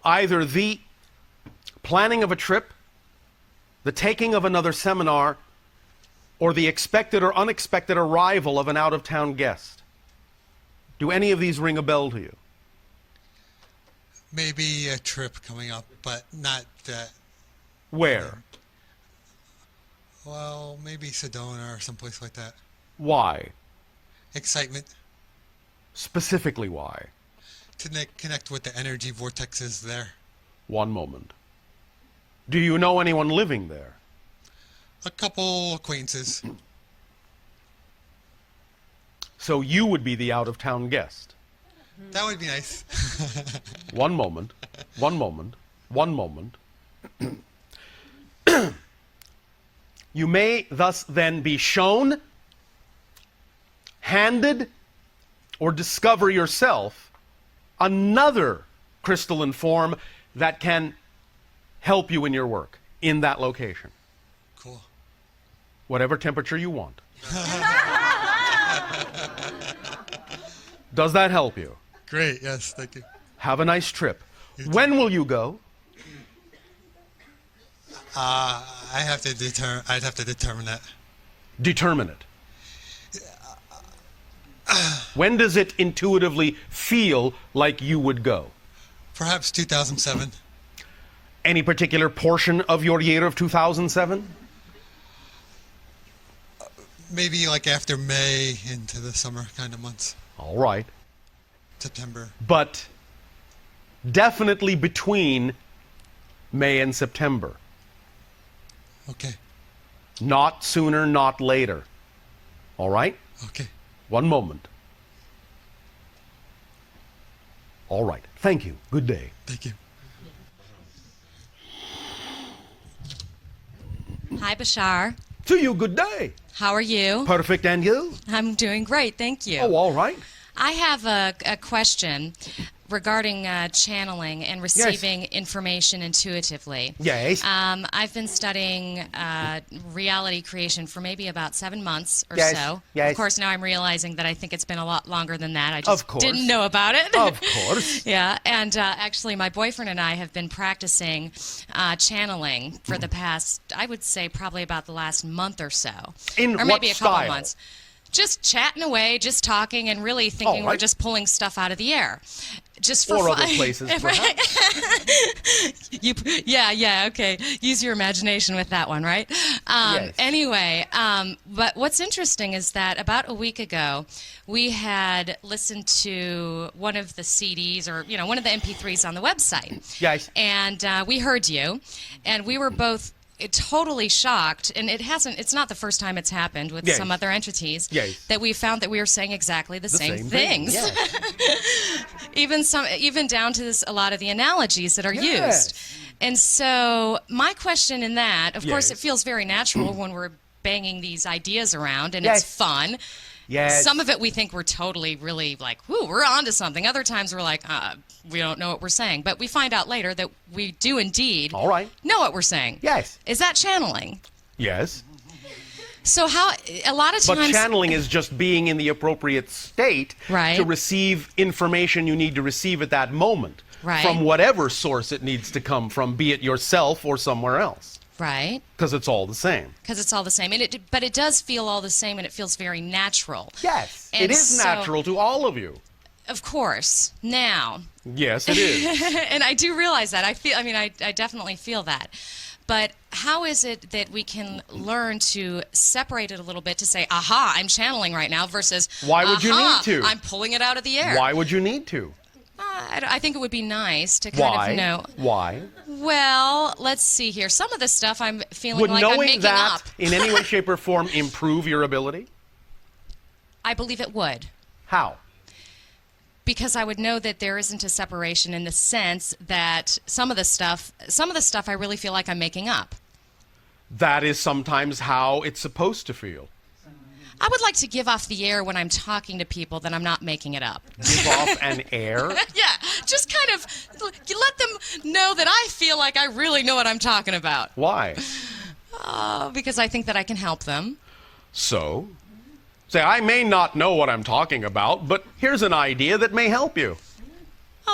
either the planning of a trip, the taking of another seminar, or the expected or unexpected arrival of an out-of-town guest. Do any of these ring a bell to you? Maybe a trip coming up, but not that. Where? Well, maybe Sedona or someplace like that. Why? Excitement. Specifically why? To connect with the energy vortexes there. One moment. Do you know anyone living there? A couple acquaintances. So you would be the out-of-town guest. That would be nice. One moment. One moment. One moment. You may thus then be shown, handed, or discover yourself another crystalline form that can help you in your work in that location. Cool. Whatever temperature you want. Does that help you? Great, yes, thank you. Have a nice trip. When will you go? I'd have to determine that. Determine it. When does it intuitively feel like you would go? Perhaps 2007. Any particular portion of your year of 2007? Maybe like after May into the summer kind of months. All right. September. But definitely between May and September. Okay. Not sooner, not later. All right? Okay. One moment. All right. Thank you. Good day. Thank you. Hi, Bashar. To you, good day. How are you? Perfect, and you? I'm doing great, thank you. Oh, all right. I have a question regarding channeling and receiving information intuitively. Yes. I've been studying reality creation for maybe about 7 months or Yes, so. yes. Of course, now I'm realizing that I think it's been a lot longer than that. I just Of course. didn't know about it. Of course. Yeah, and actually my boyfriend and I have been practicing channeling for the past, I would say probably about the last month or so. In or maybe what a couple style? months. Just chatting away, just talking, and really thinking All right. we're just pulling stuff out of the air. Just for Or fun. other places, Right? perhaps. Yeah, okay. Use your imagination with that one, right? Yes. Anyway, but what's interesting is that about a week ago, we had listened to one of the CDs or, one of the MP3s on the website. Yes. And we heard you, and we were both totally shocked, and it's not the first time it's happened with Yes. some other entities, Yes. that we found that we were saying exactly the same things. Yes. even down to a lot of the analogies that are Yes. used. And so my question in that, of course, Yes. it feels very natural when we're banging these ideas around, and Yes. it's fun. Yes. Some of it we think we're totally, really like, whoo, we're onto something. Other times we're like, we don't know what we're saying. But we find out later that we do indeed All right. know what we're saying. Yes. Is that channeling? Yes. So a lot of But times... channeling is just being in the appropriate state Right. to receive information you need to receive at that moment. Right. From whatever source it needs to come from, be it yourself or somewhere else. Right. Because it's all the same. Because it's all the same. But it does feel all the same, and it feels very natural. Yes. And it is so- natural to all of you. Of course. Now... Yes, it is. and I do realize that. I definitely feel that. But how is it that we can learn to separate it a little bit to say, aha, I'm channeling right now, versus, Why would you aha, need to? I'm pulling it out of the air. Why would you need to? I think it would be nice to kind of know. Why? Well, let's see here. Some of the stuff I'm feeling Would like I'm knowing making that up. in any way, shape, or form improve your ability? I believe it would. How? Because I would know that there isn't a separation in the sense that some of the stuff I really feel like I'm making up. That is sometimes how it's supposed to feel. I would like to give off the air when I'm talking to people that I'm not making it up. Give off an air? Yeah, just kind of let them know that I feel like I really know what I'm talking about. Why? Because I think that I can help them. So? Say, I may not know what I'm talking about, but here's an idea that may help you.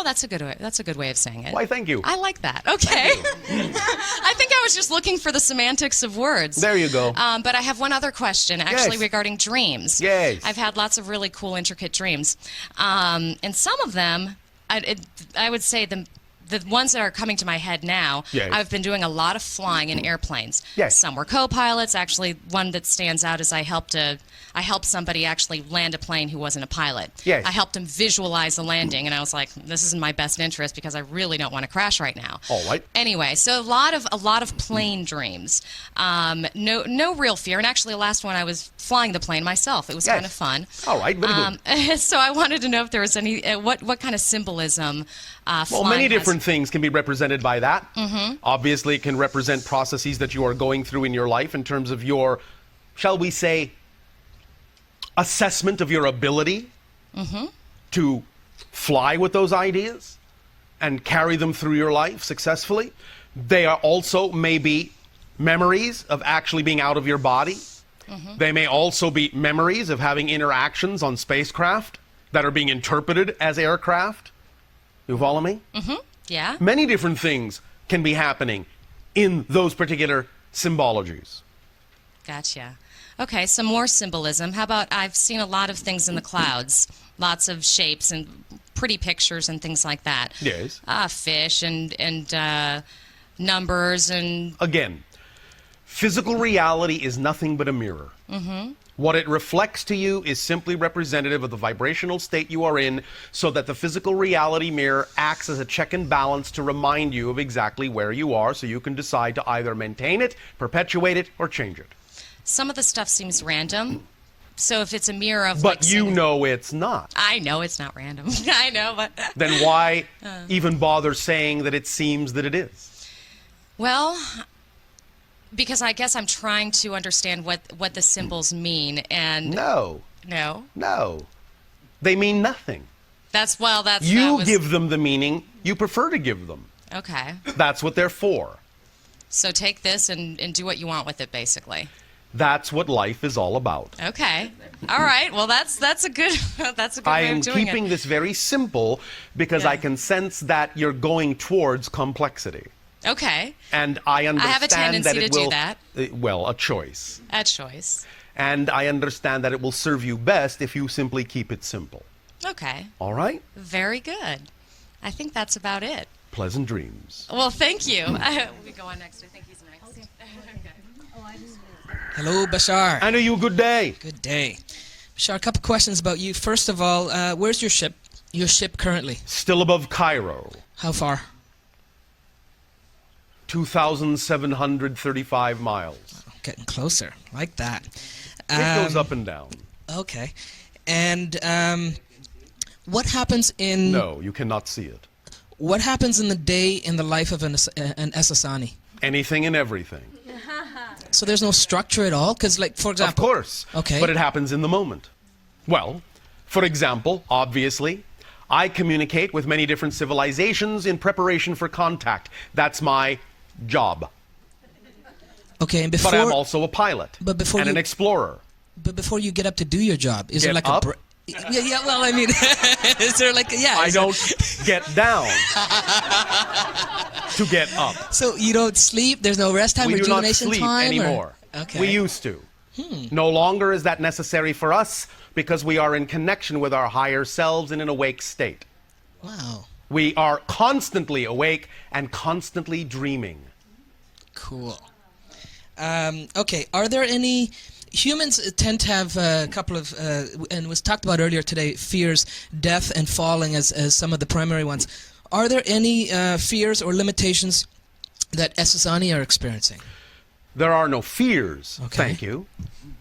Oh, that's a good way. That's a good way of saying it. Why, thank you. I like that. Okay. I think I was just looking for the semantics of words. There you go. But I have one other question, actually, Yes. regarding dreams. Yes. I've had lots of really cool, intricate dreams. And some of them, I would say the ones that are coming to my head now, Yes. I've been doing a lot of flying in airplanes. Yes. Some were co-pilots. Actually, one that stands out is I helped somebody actually land a plane who wasn't a pilot. Yes. I helped him visualize the landing, and I was like, this is in my best interest because I really don't want to crash right now. All right. Anyway, so a lot of plane dreams. No real fear. And actually, the last one I was flying the plane myself. It was Yes. kind of fun. All right, very good. So I wanted to know if there was any what kind of symbolism. Well, Flying many has. different things can be represented by that. Obviously, it can represent processes that you are going through in your life in terms of your, shall we say, assessment of your ability to fly with those ideas and carry them through your life successfully. They are also maybe memories of actually being out of your body. They may also be memories of having interactions on spacecraft that are being interpreted as aircraft. You follow me? Yeah. Many different things can be happening in those particular symbologies. Gotcha. Okay, some more symbolism. How about I've seen a lot of things in the clouds, lots of shapes and pretty pictures and things like that. Yes. Fish and numbers and Again, physical reality is nothing but a mirror. What it reflects to you is simply representative of the vibrational state you are in, so that the physical reality mirror acts as a check and balance to remind you of exactly where you are, so you can decide to either maintain it, perpetuate it, or change it. some of the stuff seems random. So if it's a mirror of But like, you say- know it's not. I know it's not random. I know, but Then why even bother saying that it seems that it is? well, because I guess I'm trying to understand what the symbols mean, and No. no, They mean nothing. that's that You was, give them the meaning you prefer to give them. okay. That's what they're for. So take this and do what you want with it, basically. That's what life is all about. Okay. All right. Well, that's a good that's a good I way am of doing keeping it. this very simple because Yeah. I can sense that you're going towards complexity. Okay. And I understand have a tendency that it to do will, that. Well, a choice. A choice. And I understand that it will serve you best if you simply keep it simple. Okay. All right? Very good. I think that's about it. Pleasant dreams. Well, thank you. We go on next. I think he's nice. Okay. Hello, Bashar. I know you a good day. Good day. Bashar, a couple questions about you. First of all, where's your ship? Your ship currently? Still above Cairo. How far? 2,735 miles. Getting closer. Like that. It goes up and down. Okay. And what happens in No, you cannot see it. what happens in the day in the life of an Essassani? Anything and everything. So there's no structure at all? Because, like, for Of example... course. Okay. But it happens in the moment. Well, for example, obviously, I communicate with many different civilizations in preparation for contact. That's my job. Okay, and before... But I'm also a pilot But before and you- an explorer. But before you get up to do your job, is there Get like up? a... Yeah, well, I mean... is there like... Yeah. I is there- don't get down to get up. So you don't sleep? There's no rest time, We do not rejuvenation sleep time? or- anymore. Okay. We used to. No longer is that necessary for us because we are in connection with our higher selves in an awake state. Wow. We are constantly awake and constantly dreaming. Cool. Okay, are there any... Humans tend to have a couple of, and was talked about earlier today, fears, death and falling as some of the primary ones. Are there any fears or limitations that Essassani are experiencing? There are no fears, Okay. thank you.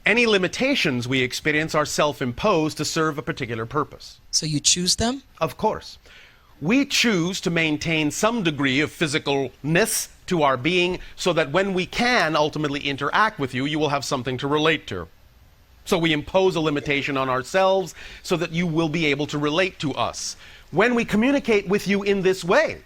Any limitations we experience are self-imposed to serve a particular purpose. So you choose them? Of course. We choose to maintain some degree of physicalness to our being so that when we can ultimately interact with you, you will have something to relate to. So we impose a limitation on ourselves so that you will be able to relate to us. When we communicate with you in this way,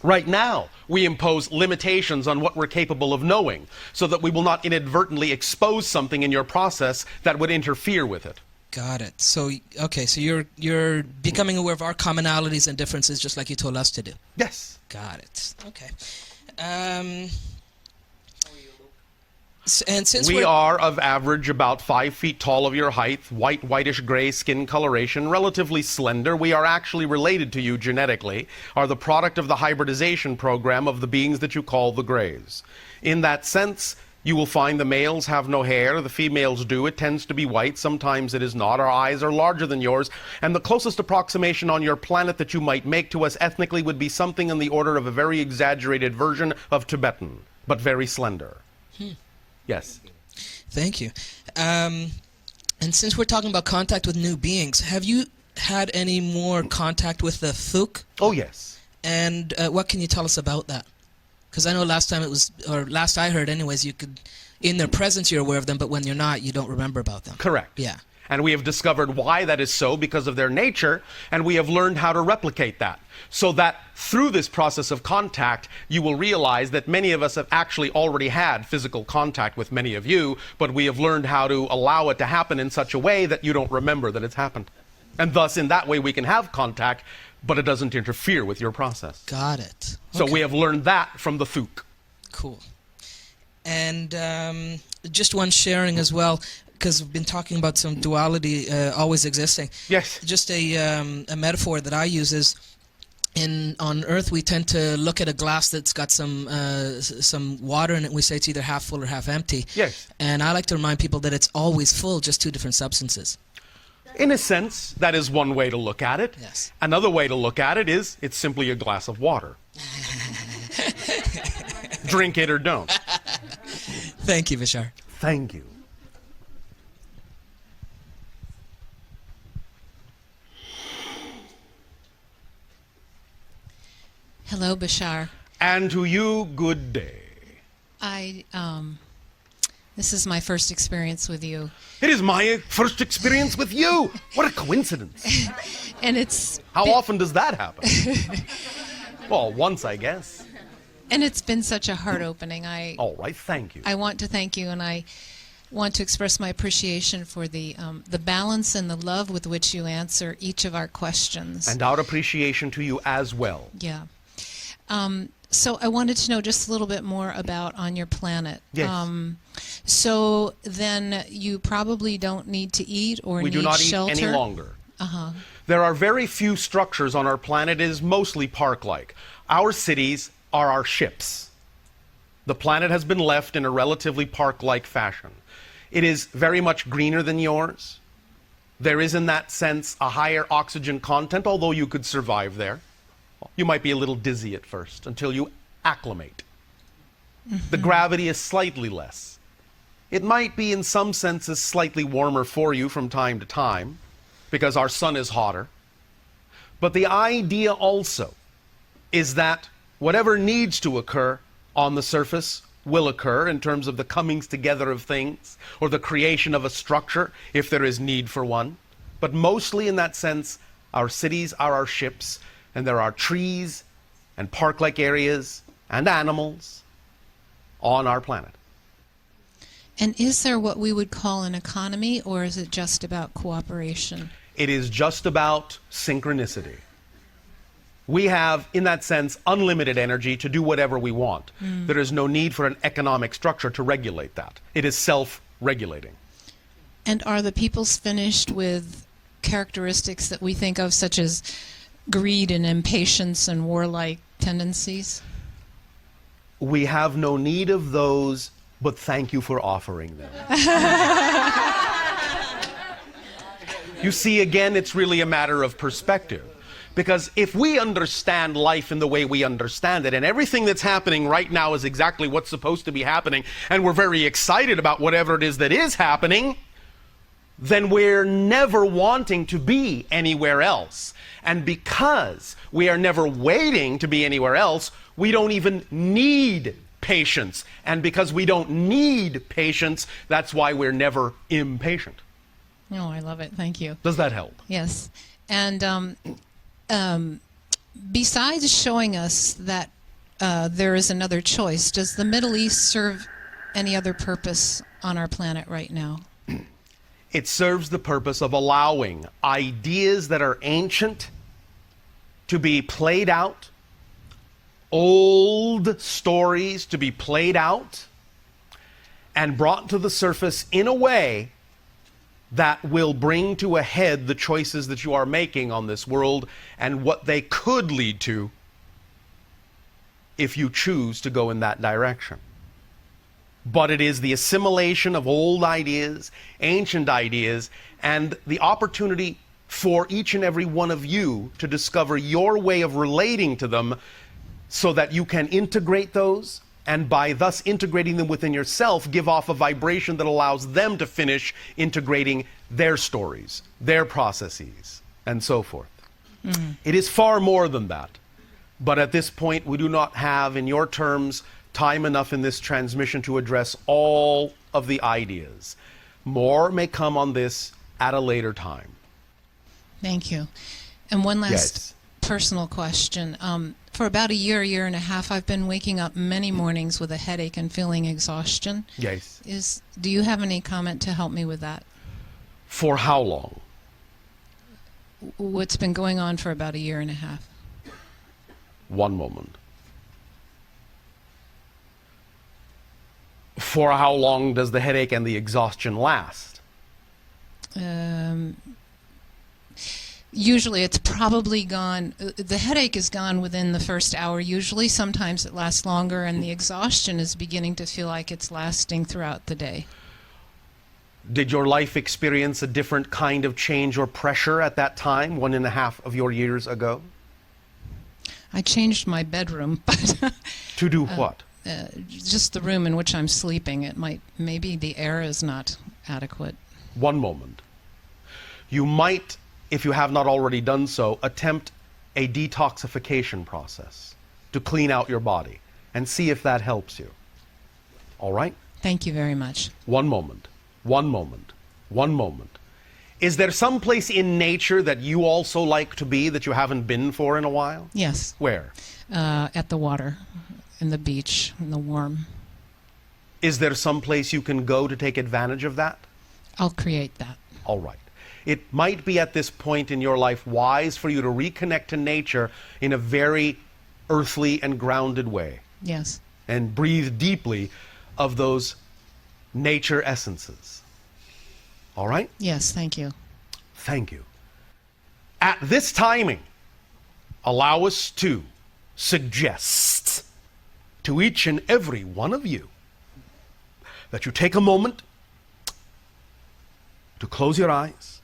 right now, we impose limitations on what we're capable of knowing so that we will not inadvertently expose something in your process that would interfere with it. Got it. So, okay, so you're becoming aware of our commonalities and differences just like you told us to do. Yes. Got it. Okay. And since We are of average about 5 feet tall of your height, whitish gray skin coloration, relatively slender. We are actually related to you genetically, are the product of the hybridization program of the beings that you call the Greys. In that sense, you will find the males have no hair, the females do. It tends to be white, sometimes it is not. Our eyes are larger than yours, and the closest approximation on your planet that you might make to us ethnically would be something in the order of a very exaggerated version of Tibetan, but very slender. Yes. Thank you. And since we're talking about contact with new beings, have you had any more contact with the Thuk? Oh, yes. And what can you tell us about that? Because I know last time it was, or last I heard anyways, you could, in their presence you're aware of them, but when you're not, you don't remember about them. Correct. Yeah. And we have discovered why that is so because of their nature, and we have learned how to replicate that. So that through this process of contact, you will realize that many of us have actually already had physical contact with many of you, but we have learned how to allow it to happen in such a way that you don't remember that it's happened. And thus, in that way, we can have contact, but it doesn't interfere with your process. Got it. So Okay. we have learned that from the Thuk. Cool. And just one sharing as well, because we've been talking about some duality always existing. Yes. Just a metaphor that I use is, on Earth we tend to look at a glass that's got some water in it, and we say it's either half full or half empty. Yes. And I like to remind people that it's always full, just two different substances. In a sense, that is one way to look at it. Yes. Another way to look at it is it's simply a glass of water. Drink it or don't. Thank you, Bashar. Thank you. Hello, Bashar. And to you, good day. This is my first experience with you, It is my first experience with you. What a coincidence. and it's How often does that happen? Well, once, I guess. been such a heart opening. All right, thank you. I want to thank you, and I want to express my appreciation for the balance and the love with which you answer each of our questions. And our appreciation to you as well. Yeah. So I wanted to know just a little bit more about on your planet. Yes. So then you probably don't need to eat or We need do not shelter. eat any longer. There are very few structures on our planet. It is mostly park-like. Our cities are our ships. The planet has been left in a relatively park-like fashion. It is very much greener than yours. There is, in that sense, a higher oxygen content, although you could survive there. You might be a little dizzy at first until you acclimate. The gravity is slightly less. It might be, in some senses, slightly warmer for you from time to time, because our sun is hotter. But the idea also is that whatever needs to occur on the surface will occur in terms of the comings together of things or the creation of a structure if there is need for one. But mostly in that sense, our cities are our ships, and there are trees and park-like areas and animals on our planet. And is there what we would call an economy, or is it just about cooperation? It is just about synchronicity. We have, in that sense, unlimited energy to do whatever we want. There is no need for an economic structure to regulate that. It is self-regulating. And are the peoples finished with characteristics that we think of, such as greed and impatience and warlike tendencies? We have no need of those, but thank you for offering them. You see, again, it's really a matter of perspective. Because if we understand life in the way we understand it, and everything that's happening right now is exactly what's supposed to be happening, and we're very excited about whatever it is that is happening, then we're never wanting to be anywhere else. And because we are never waiting to be anywhere else, we don't even need patience. And because we don't need patience, that's why we're never impatient. Oh, I love it. Thank you. Does that help? Yes. And besides showing us that there is another choice, does the Middle East serve any other purpose on our planet right now? It serves the purpose of allowing ideas that are ancient to be played out, old stories to be played out, and brought to the surface in a way that will bring to a head the choices that you are making on this world and what they could lead to if you choose to go in that direction. But it is the assimilation of old ideas, ancient ideas, and the opportunity for each and every one of you to discover your way of relating to them so that you can integrate those, and by thus integrating them within yourself, give off a vibration that allows them to finish integrating their stories, their processes, and so forth. It is far more than that. But at this point, we do not have, in your terms, time enough in this transmission to address all of the ideas. More may come on this at a later time. Thank you. And one last Yes. personal question. For about a year and a half, I've been waking up many mornings with a headache and feeling exhaustion. Yes. Do you have any comment to help me with that? For how long? What's been going on for about a year and a half? One moment. For how long does the headache and the exhaustion last? Usually it's probably gone, the headache is gone within the first hour usually. Sometimes it lasts longer, and the exhaustion is beginning to feel like it's lasting throughout the day. Did your life experience a different kind of change or pressure at that time, 1.5 of your years ago? I changed my bedroom, but To do what? just the room in which I'm sleeping. Maybe the air is not adequate. One moment. You might, if you have not already done so, attempt a detoxification process to clean out your body and see if that helps you. All right? Thank you very much. One moment. One moment. One moment. Is there some place in nature that you also like to be that you haven't been for in a while? Yes, Where? at the water, in the beach, in the warm. Is there some place you can go to take advantage of that? I'll create that. All right. It might be at this point in your life wise for you to reconnect to nature in a very earthly and grounded way Yes. and breathe deeply of those nature essences. All right? Yes, thank you. Thank you. At this timing, allow us to suggest to each and every one of you that you take a moment to close your eyes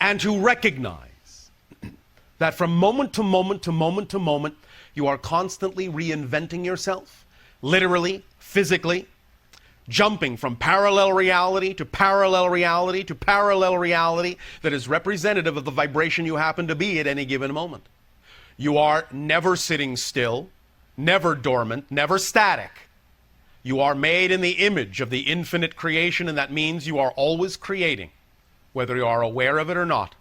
and to recognize that from moment to moment to moment to moment, you are constantly reinventing yourself, literally, physically, jumping from parallel reality to parallel reality to parallel reality that is representative of the vibration you happen to be at any given moment. You are never sitting still, never dormant, never static. You are made in the image of the infinite creation, and that means you are always creating, whether you are aware of it or not.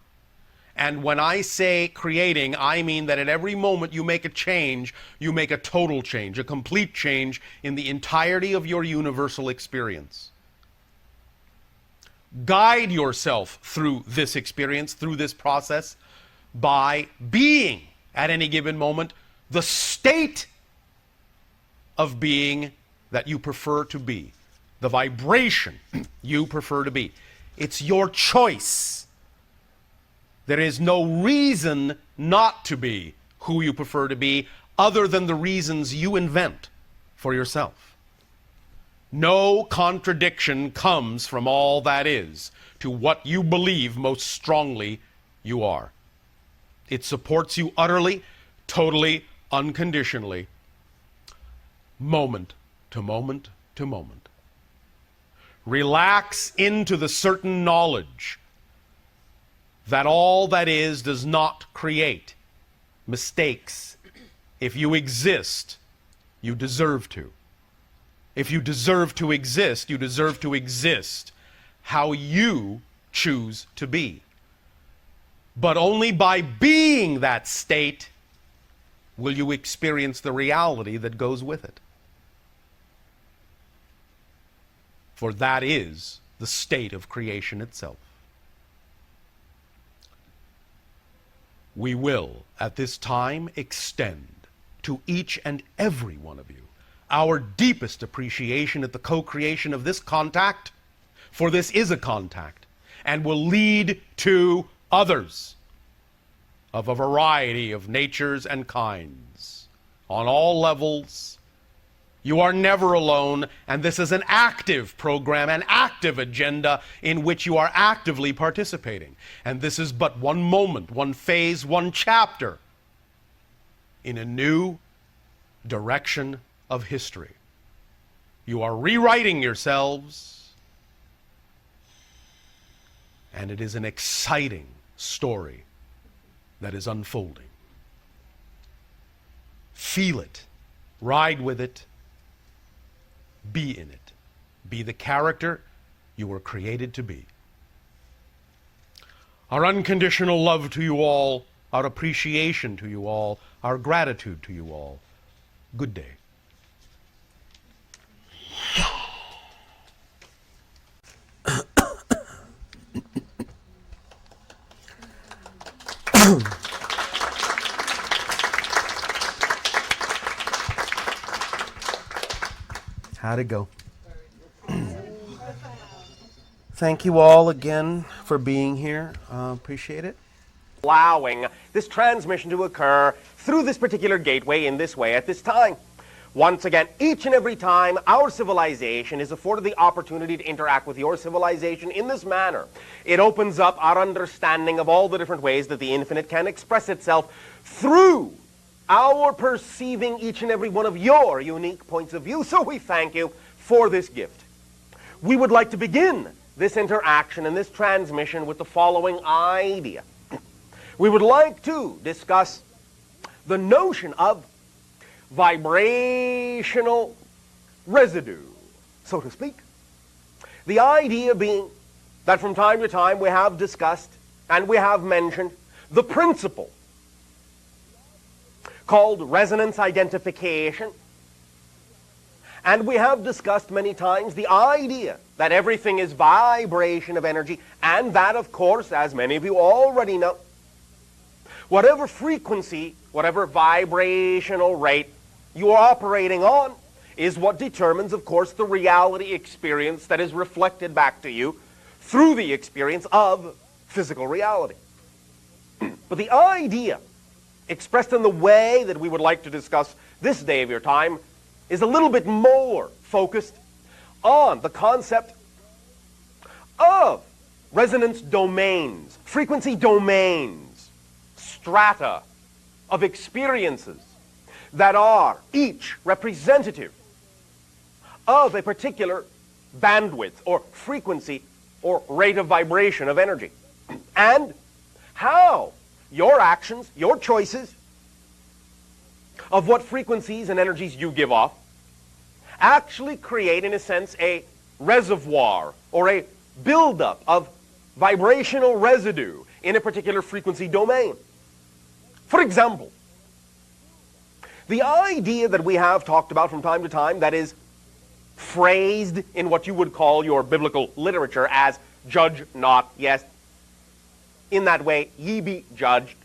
And when I say creating, I mean that at every moment you make a change, you make a total change, a complete change in the entirety of your universal experience. Guide yourself through this experience, through this process, by being, at any given moment, the state of being that you prefer to be, the vibration you prefer to be. It's your choice. There is no reason not to be who you prefer to be other than the reasons you invent for yourself. No contradiction comes from all that is to what you believe most strongly you are. It supports you utterly, totally, unconditionally, moment to moment to moment. Relax into the certain knowledge that all that is does not create mistakes. If you exist, you deserve to. If you deserve to exist, you deserve to exist how you choose to be. But only by being that state will you experience the reality that goes with it. for that is the state of creation itself. We will, at this time, extend to each and every one of you our deepest appreciation at the co-creation of this contact, for this is a contact, and will lead to others of a variety of natures and kinds, on all levels. You are never alone, and this is an active program, an active agenda in which you are actively participating. And this is but one moment, one phase, one chapter in a new direction of history. You are rewriting yourselves, and it is an exciting story that is unfolding. Feel it, ride with it, be in it. Be the character you were created to be. Our unconditional love to you all, our appreciation to you all, our gratitude to you all. Good day. How'd it go? Thank you all again for being here. Appreciate it. Allowing this transmission to occur through this particular gateway in this way at this time. Once again, each and every time our civilization is afforded the opportunity to interact with your civilization in this manner, it opens up our understanding of all the different ways that the infinite can express itself through our perceiving each and every one of your unique points of view. So we thank you for this gift. We would like to begin this interaction and this transmission with the following idea. We would like to discuss the notion of vibrational residue, so to speak. The idea being that from time to time we have discussed and we have mentioned the principle called resonance identification. And we have discussed many times the idea that everything is vibration of energy, and that, of course, as many of you already know, whatever frequency, whatever vibrational rate you are operating on is what determines, of course, the reality experience that is reflected back to you through the experience of physical reality. But the idea expressed in the way that we would like to discuss this day of your time is a little bit more focused on the concept of resonance domains, frequency domains, strata of experiences that are each representative of a particular bandwidth or frequency or rate of vibration of energy, and how your actions, your choices of what frequencies and energies you give off actually create, in a sense, a reservoir or a buildup of vibrational residue in a particular frequency domain. For example, the idea that we have talked about from time to time that is phrased in what you would call your biblical literature as judge not, yes, in that way ye be judged.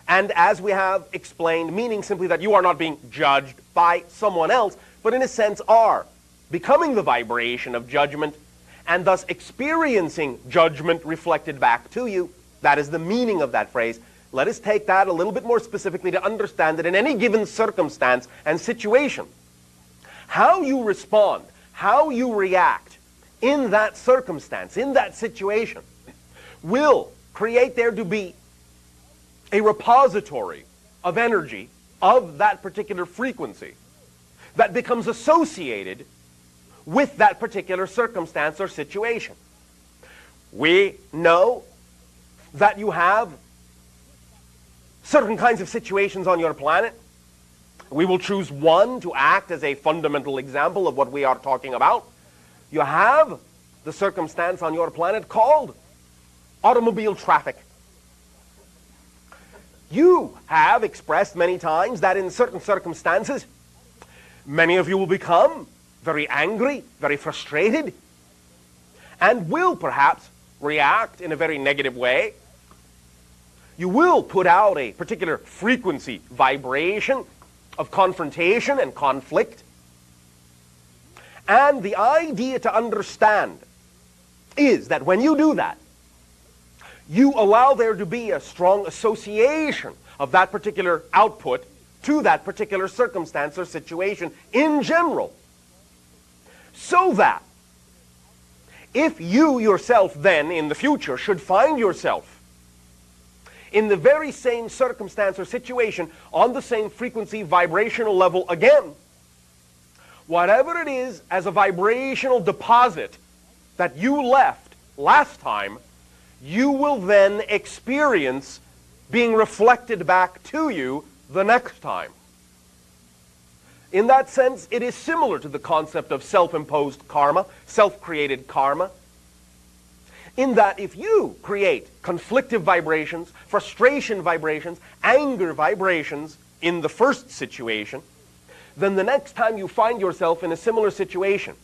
And as we have explained, meaning simply that you are not being judged by someone else, but in a sense are becoming the vibration of judgment and thus experiencing judgment reflected back to you. That is the meaning of that phrase. Let us take that a little bit more specifically to understand that in any given circumstance and situation, how you respond, how you react in that circumstance, in that situation, will create there to be a repository of energy of that particular frequency that becomes associated with that particular circumstance or situation. We know that you have certain kinds of situations on your planet. We will choose one to act as a fundamental example of what we are talking about. You have the circumstance on your planet called automobile traffic. You have expressed many times that in certain circumstances, many of you will become very angry, very frustrated, and will perhaps react in a very negative way. You will put out a particular frequency vibration of confrontation and conflict. And the idea to understand is that when you do that, you allow there to be a strong association of that particular output to that particular circumstance or situation in general. So that if you yourself then in the future should find yourself in the very same circumstance or situation on the same frequency vibrational level again, whatever it is as a vibrational deposit that you left last time, you will then experience being reflected back to you the next time. In that sense, it is similar to the concept of self-imposed karma, self-created karma, in that if you create conflictive vibrations, frustration vibrations, anger vibrations in the first situation, then the next time you find yourself in a similar situation,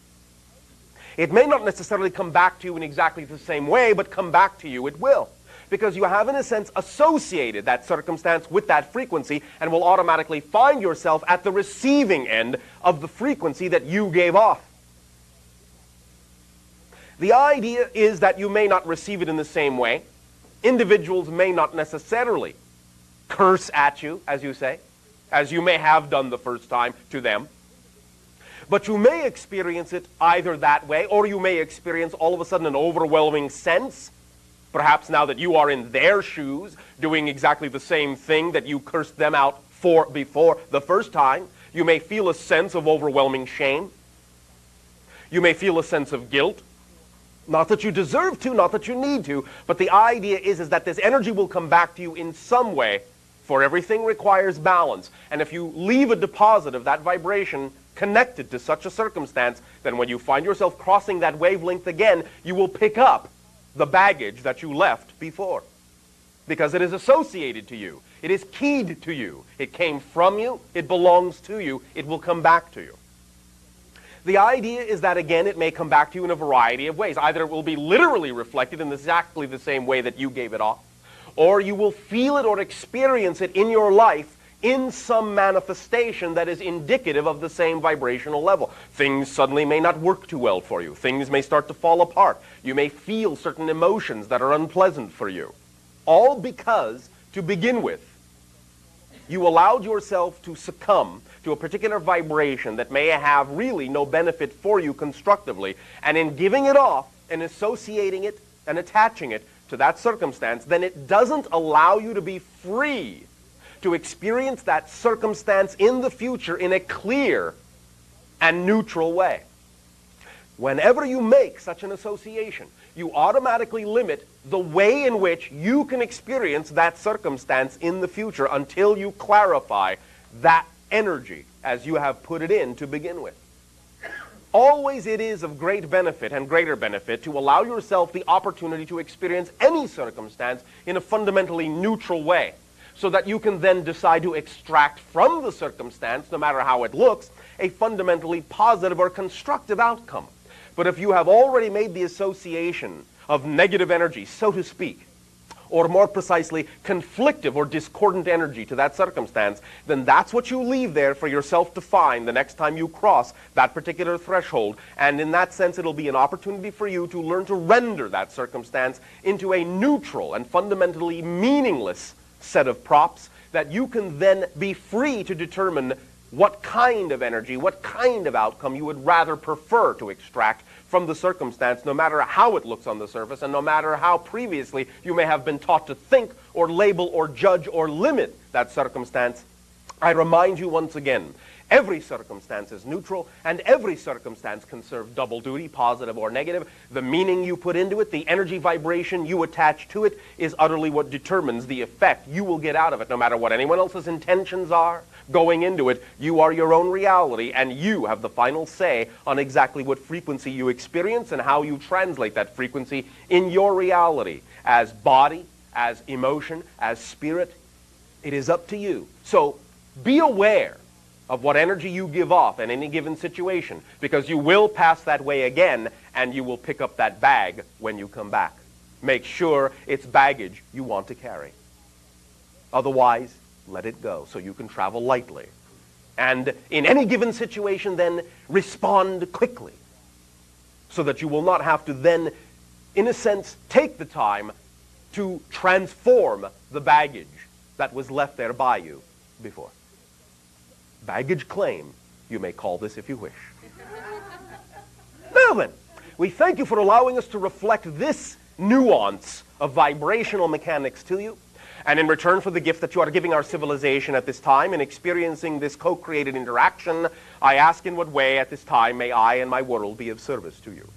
it may not necessarily come back to you in exactly the same way, but come back to you it will. Because you have, in a sense, associated that circumstance with that frequency and will automatically find yourself at the receiving end of the frequency that you gave off. The idea is that you may not receive it in the same way. Individuals may not necessarily curse at you, as you say, as you may have done the first time to them. But you may experience it either that way, or you may experience all of a sudden an overwhelming sense, perhaps now that you are in their shoes, doing exactly the same thing that you cursed them out for before the first time. You may feel a sense of overwhelming shame. You may feel a sense of guilt. Not that you deserve to, not that you need to, but the idea is that this energy will come back to you in some way, for everything requires balance. And if you leave a deposit of that vibration connected to such a circumstance, then when you find yourself crossing that wavelength again, you will pick up the baggage that you left before. Because it is associated to you. It is keyed to you. It came from you. It belongs to you. It will come back to you. The idea is that, again, it may come back to you in a variety of ways. Either it will be literally reflected in exactly the same way that you gave it off, or you will feel it or experience it in your life in some manifestation that is indicative of the same vibrational level. Things suddenly may not work too well for you. Things may start to fall apart. You may feel certain emotions that are unpleasant for you. All because, to begin with, you allowed yourself to succumb to a particular vibration that may have really no benefit for you constructively, and in giving it off and associating it and attaching it to that circumstance, then it doesn't allow you to be free to experience that circumstance in the future in a clear and neutral way. Whenever you make such an association, you automatically limit the way in which you can experience that circumstance in the future until you clarify that energy as you have put it in to begin with. Always it is of great benefit and greater benefit to allow yourself the opportunity to experience any circumstance in a fundamentally neutral way, so that you can then decide to extract from the circumstance, no matter how it looks, a fundamentally positive or constructive outcome. But if you have already made the association of negative energy, so to speak, or more precisely, conflictive or discordant energy to that circumstance, then that's what you leave there for yourself to find the next time you cross that particular threshold. And in that sense, it'll be an opportunity for you to learn to render that circumstance into a neutral and fundamentally meaningless set of props that you can then be free to determine what kind of energy, what kind of outcome you would rather prefer to extract from the circumstance, no matter how it looks on the surface, and no matter how previously you may have been taught to think or label or judge or limit that circumstance. I remind you once again, every circumstance is neutral, and every circumstance can serve double duty, positive or negative. The meaning you put into it, the energy vibration you attach to it, is utterly what determines the effect you will get out of it, no matter what anyone else's intentions are. Going into it, you are your own reality, and you have the final say on exactly what frequency you experience and how you translate that frequency in your reality as body, as emotion, as spirit. It is up to you. So be aware of what energy you give off in any given situation, because you will pass that way again and you will pick up that bag when you come back. Make sure it's baggage you want to carry. Otherwise, let it go so you can travel lightly. And in any given situation, then, respond quickly so that you will not have to then, in a sense, take the time to transform the baggage that was left there by you before. Baggage claim, you may call this if you wish. Now then, we thank you for allowing us to reflect this nuance of vibrational mechanics to you. And in return for the gift that you are giving our civilization at this time in experiencing this co-created interaction, I ask in what way at this time may I and my world be of service to you.